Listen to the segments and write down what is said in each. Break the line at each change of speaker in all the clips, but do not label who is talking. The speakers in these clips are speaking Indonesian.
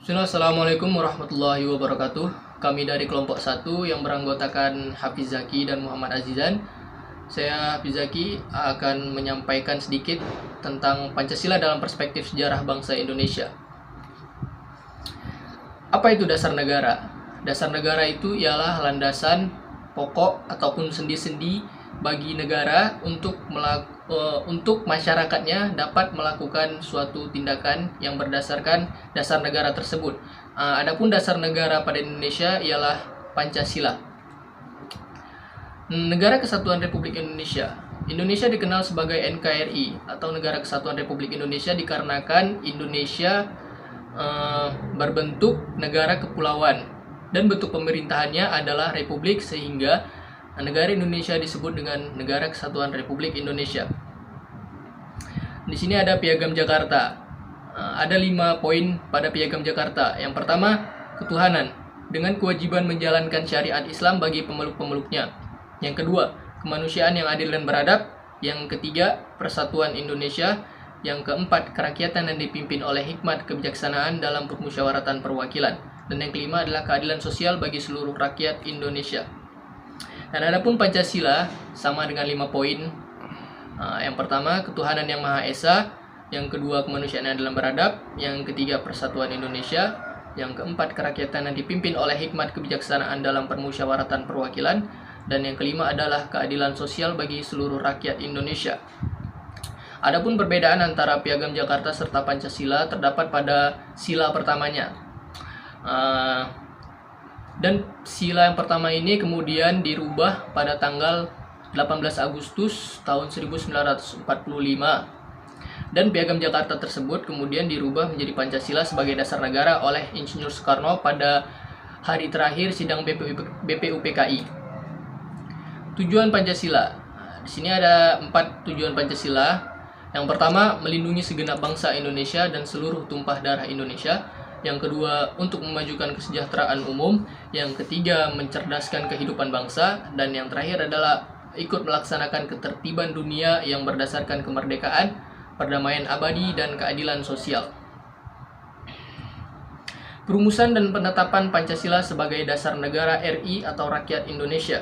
Assalamualaikum warahmatullahi wabarakatuh. Kami dari kelompok 1 yang beranggotakan Hafiz Zaki dan Muhammad Azizan. Saya Hafiz Zaki akan menyampaikan sedikit tentang Pancasila dalam perspektif sejarah bangsa Indonesia. Apa itu dasar negara? Dasar negara itu ialah landasan pokok ataupun sendi-sendi bagi negara untuk masyarakatnya dapat melakukan suatu tindakan yang berdasarkan dasar negara tersebut. Adapun dasar negara pada Indonesia ialah Pancasila. Negara Kesatuan Republik Indonesia. Indonesia dikenal sebagai NKRI atau Negara Kesatuan Republik Indonesia dikarenakan Indonesia berbentuk negara kepulauan dan bentuk pemerintahannya adalah republik, sehingga negara Indonesia disebut dengan Negara Kesatuan Republik Indonesia. Di sini ada Piagam Jakarta. Ada 5 poin pada Piagam Jakarta. Yang pertama, ketuhanan dengan kewajiban menjalankan syariat Islam bagi pemeluk-pemeluknya. Yang kedua, kemanusiaan yang adil dan beradab. Yang ketiga, persatuan Indonesia. Yang keempat, kerakyatan yang dipimpin oleh hikmat kebijaksanaan dalam permusyawaratan perwakilan. Dan yang kelima adalah keadilan sosial bagi seluruh rakyat Indonesia. Dan adapun Pancasila sama dengan 5 poin. Yang pertama, ketuhanan yang Maha Esa. Yang kedua, kemanusiaan yang adil dan beradab. Yang ketiga, persatuan Indonesia. Yang keempat, kerakyatan yang dipimpin oleh hikmat kebijaksanaan dalam permusyawaratan perwakilan. Dan yang kelima adalah keadilan sosial bagi seluruh rakyat Indonesia. Adapun perbedaan antara Piagam Jakarta serta Pancasila terdapat pada sila pertamanya. Dan sila yang pertama ini kemudian dirubah pada tanggal 18 Agustus tahun 1945. Dan Piagam Jakarta tersebut kemudian dirubah menjadi Pancasila sebagai dasar negara oleh Insinyur Soekarno pada hari terakhir sidang BPUPKI. Tujuan Pancasila. Di sini ada 4 tujuan Pancasila. Yang pertama, melindungi segenap bangsa Indonesia dan seluruh tumpah darah Indonesia. Yang kedua, untuk memajukan kesejahteraan umum. Yang ketiga, mencerdaskan kehidupan bangsa. Dan yang terakhir adalah ikut melaksanakan ketertiban dunia yang berdasarkan kemerdekaan, perdamaian abadi, dan keadilan sosial. Perumusan dan penetapan Pancasila sebagai dasar negara RI atau Rakyat Indonesia.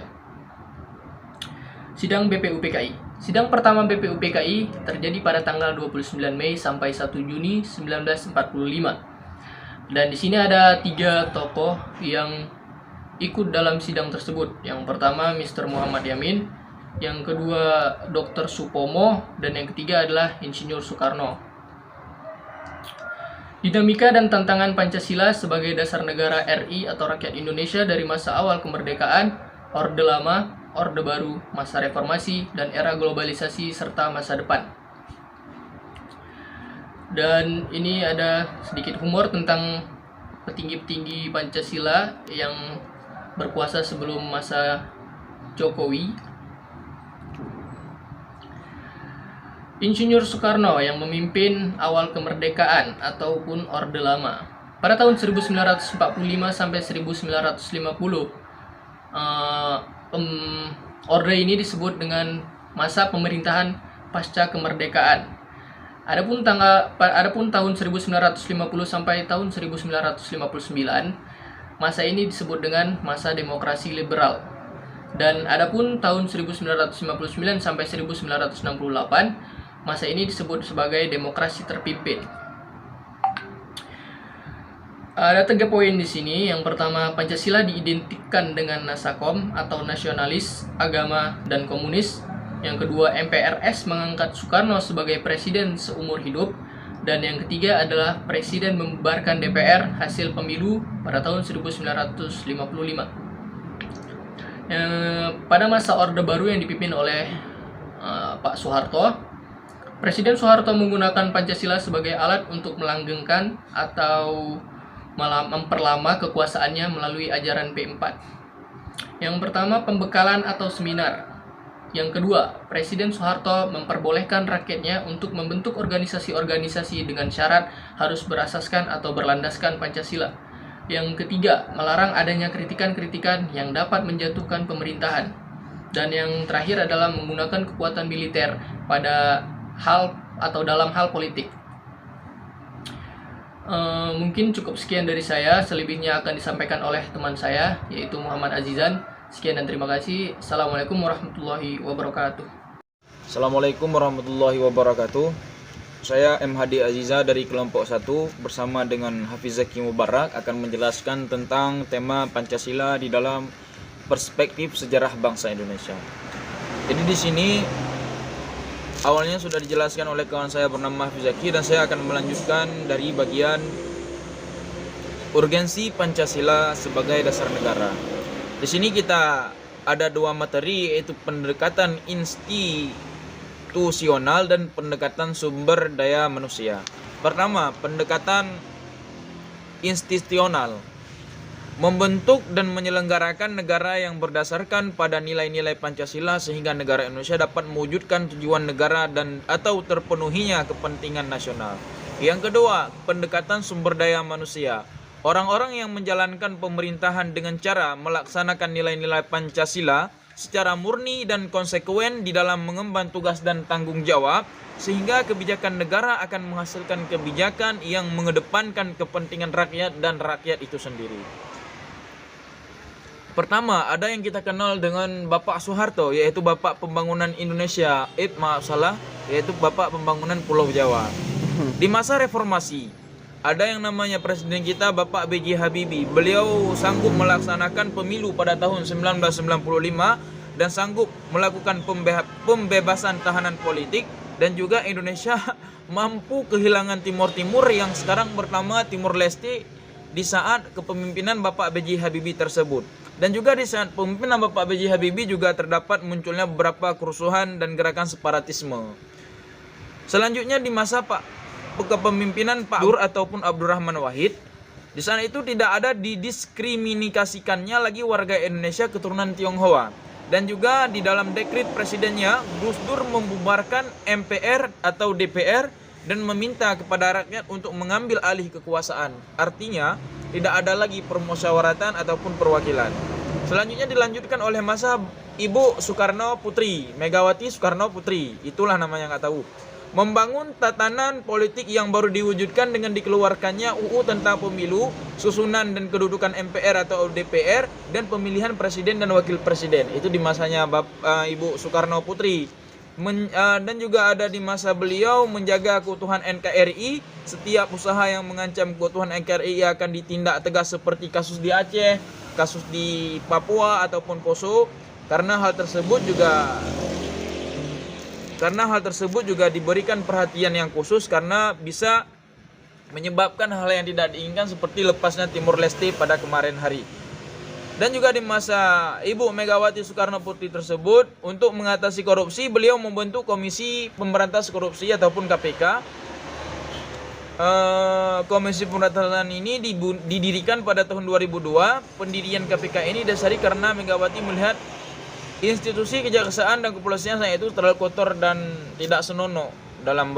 Sidang BPUPKI. Sidang pertama BPUPKI terjadi pada tanggal 29 Mei sampai 1 Juni 1945. Dan di sini ada 3 tokoh yang ikut dalam sidang tersebut. Yang pertama Mr. Muhammad Yamin, yang kedua Dr. Supomo, dan yang ketiga adalah Insinyur Soekarno. Dinamika dan tantangan Pancasila sebagai dasar negara RI atau Rakyat Indonesia dari masa awal kemerdekaan, Orde Lama, Orde Baru, masa reformasi, dan era globalisasi serta masa depan. Dan ini ada sedikit humor tentang petinggi-petinggi Pancasila yang berkuasa sebelum masa Jokowi. Insinyur Soekarno yang memimpin awal kemerdekaan ataupun Orde Lama. Pada tahun 1945 sampai 1950, Orde ini disebut dengan masa pemerintahan pasca kemerdekaan. Adapun tahun 1950 sampai tahun 1959, masa ini disebut dengan masa demokrasi liberal. Dan adapun tahun 1959 sampai 1968, masa ini disebut sebagai demokrasi terpimpin. Ada 3 poin di sini. Yang pertama, Pancasila diidentikan dengan Nasakom atau nasionalis, agama, dan komunis. Yang kedua, MPRS mengangkat Soekarno sebagai presiden seumur hidup. Dan yang ketiga adalah presiden membubarkan DPR hasil pemilu pada tahun 1955. Pada masa Orde Baru yang dipimpin oleh Pak Soeharto, Presiden Soeharto menggunakan Pancasila sebagai alat untuk melanggengkan atau memperlama kekuasaannya melalui ajaran P4. Yang pertama, pembekalan atau seminar. Yang kedua, Presiden Soeharto memperbolehkan rakyatnya untuk membentuk organisasi-organisasi dengan syarat harus berasaskan atau berlandaskan Pancasila. Yang ketiga, melarang adanya kritikan-kritikan yang dapat menjatuhkan pemerintahan. Dan yang terakhir adalah menggunakan kekuatan militer pada hal atau dalam hal politik. Mungkin cukup sekian dari saya, selebihnya akan disampaikan oleh teman saya, yaitu Muhammad Azizan. Sekian dan terima kasih. Assalamualaikum warahmatullahi wabarakatuh.
Assalamualaikum warahmatullahi wabarakatuh. Saya MHD Aziza dari kelompok 1 bersama dengan Hafiz Zaki Mubarak akan menjelaskan tentang tema Pancasila di dalam perspektif sejarah bangsa Indonesia. Jadi di sini awalnya sudah dijelaskan oleh kawan saya bernama Hafiz Zaki, dan saya akan melanjutkan dari bagian urgensi Pancasila sebagai dasar negara. Di sini kita ada dua materi, yaitu pendekatan institusional dan pendekatan sumber daya manusia. Pertama, pendekatan institusional, membentuk dan menyelenggarakan negara yang berdasarkan pada nilai-nilai Pancasila sehingga negara Indonesia dapat mewujudkan tujuan negara dan atau terpenuhinya kepentingan nasional. Yang kedua, pendekatan sumber daya manusia. Orang-orang yang menjalankan pemerintahan dengan cara melaksanakan nilai-nilai Pancasila secara murni dan konsekuen di dalam mengemban tugas dan tanggung jawab, sehingga kebijakan negara akan menghasilkan kebijakan yang mengedepankan kepentingan rakyat dan rakyat itu sendiri. Pertama, ada yang kita kenal dengan Bapak Soeharto, yaitu Bapak Pembangunan Indonesia, yaitu Bapak Pembangunan Pulau Jawa. Di masa reformasi, ada yang namanya presiden kita Bapak B.J. Habibie. Beliau sanggup melaksanakan pemilu pada tahun 1995 dan sanggup melakukan pembebasan tahanan politik, dan juga Indonesia mampu kehilangan Timur Timur yang sekarang bernama Timur Leste di saat kepemimpinan Bapak B.J. Habibie tersebut. Dan juga di saat pemimpinan Bapak B.J. Habibie juga terdapat munculnya beberapa kerusuhan dan gerakan separatisme. Selanjutnya di masa kepemimpinan Pak Dur ataupun Abdurrahman Wahid, di sana itu tidak ada didiskriminasikannya lagi warga Indonesia keturunan Tionghoa. Dan juga di dalam dekret presidennya, Gus Dur membubarkan MPR atau DPR dan meminta kepada rakyat untuk mengambil alih kekuasaan. Artinya tidak ada lagi permusyawaratan ataupun perwakilan. Selanjutnya dilanjutkan oleh masa Ibu Soekarno Putri, Megawati Soekarno Putri, itulah namanya nggak tahu. Membangun tatanan politik yang baru diwujudkan dengan dikeluarkannya UU tentang pemilu, susunan dan kedudukan MPR atau DPR, dan pemilihan presiden dan wakil presiden. Itu di masanya Ibu Soekarno Putri. Dan juga ada di masa beliau menjaga keutuhan NKRI. Setiap usaha yang mengancam keutuhan NKRI akan ditindak tegas, seperti kasus di Aceh, kasus di Papua ataupun Poso. Karena hal tersebut juga diberikan perhatian yang khusus karena bisa menyebabkan hal yang tidak diinginkan seperti lepasnya Timur Leste pada kemarin hari. Dan juga di masa Ibu Megawati Soekarno Putri tersebut, untuk mengatasi korupsi, beliau membentuk Komisi Pemberantasan Korupsi ataupun KPK. Komisi Pemberantasan ini didirikan pada tahun 2002. Pendirian KPK ini dasari karena Megawati melihat institusi kejaksaan dan kepolisian saya itu terlalu kotor dan tidak senonoh dalam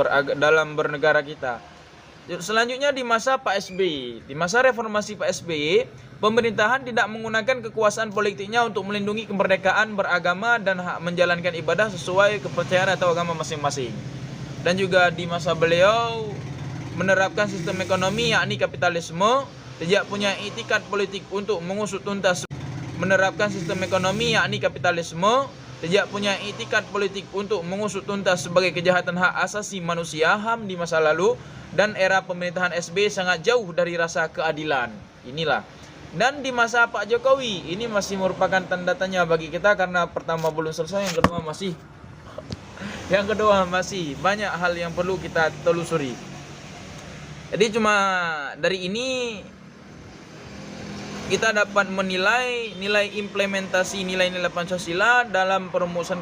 bernegara kita. Selanjutnya di masa Pak SBY, di masa reformasi Pak SBY, pemerintahan tidak menggunakan kekuasaan politiknya untuk melindungi kemerdekaan beragama dan hak menjalankan ibadah sesuai kepercayaan atau agama masing-masing. Dan juga di masa beliau menerapkan sistem ekonomi yakni kapitalisme, tidak punya itikat politik untuk mengusut tuntas sebagai kejahatan hak asasi manusia HAM di masa lalu, dan era pemerintahan SBY sangat jauh dari rasa keadilan. Inilah. Dan di masa Pak Jokowi ini masih merupakan tanda tanya bagi kita karena pertama belum selesai, yang kedua masih banyak hal yang perlu kita telusuri. Jadi cuma dari ini kita dapat menilai nilai implementasi nilai-nilai Pancasila dalam perumusan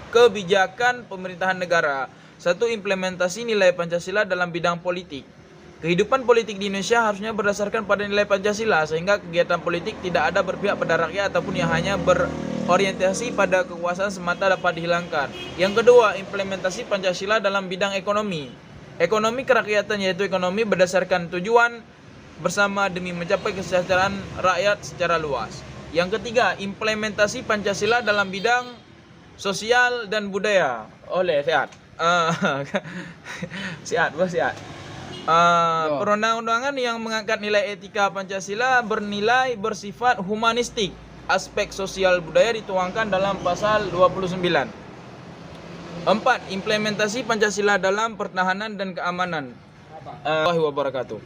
kebijakan pemerintahan negara. Satu, implementasi nilai Pancasila dalam bidang politik. Kehidupan politik di Indonesia harusnya berdasarkan pada nilai Pancasila, sehingga kegiatan politik tidak ada berpihak pada rakyat ataupun yang hanya berorientasi pada kekuasaan semata dapat dihilangkan. Yang kedua, implementasi Pancasila dalam bidang ekonomi. Ekonomi kerakyatan, yaitu ekonomi berdasarkan tujuan bersama demi mencapai kesejahteraan rakyat secara luas. Yang ketiga, implementasi Pancasila dalam bidang sosial dan budaya. Sehat. perundang-undangan yang mengangkat nilai etika Pancasila bernilai bersifat humanistik. Aspek sosial budaya dituangkan dalam pasal 29. 4. Implementasi Pancasila dalam pertahanan dan keamanan. Warahmatullahi wabarakatuh.